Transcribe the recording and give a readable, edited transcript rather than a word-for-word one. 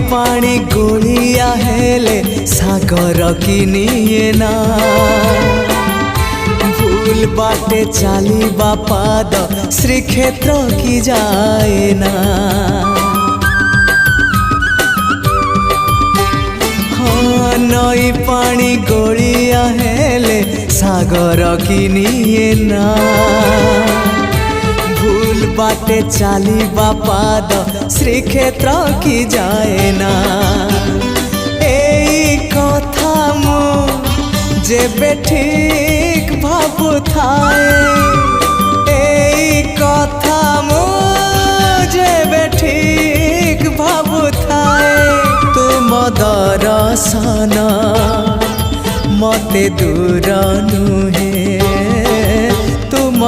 पानी गोलिया हेले सागर किनिए ना भूल बाटे चाली बापाद श्रीक्षेत्र की जाए ना। हाँ नई पानी गोलिया हेले सागर किनिए ना भूल बाटे चाली बापाद श्रीक्षेत्र की जाए ना। एई कथा मु जेबे ठीक भाबु थाए एई कथा मु जेबे ठीक भाबु थाए तुम दर्शन मते दूर नुहे तुम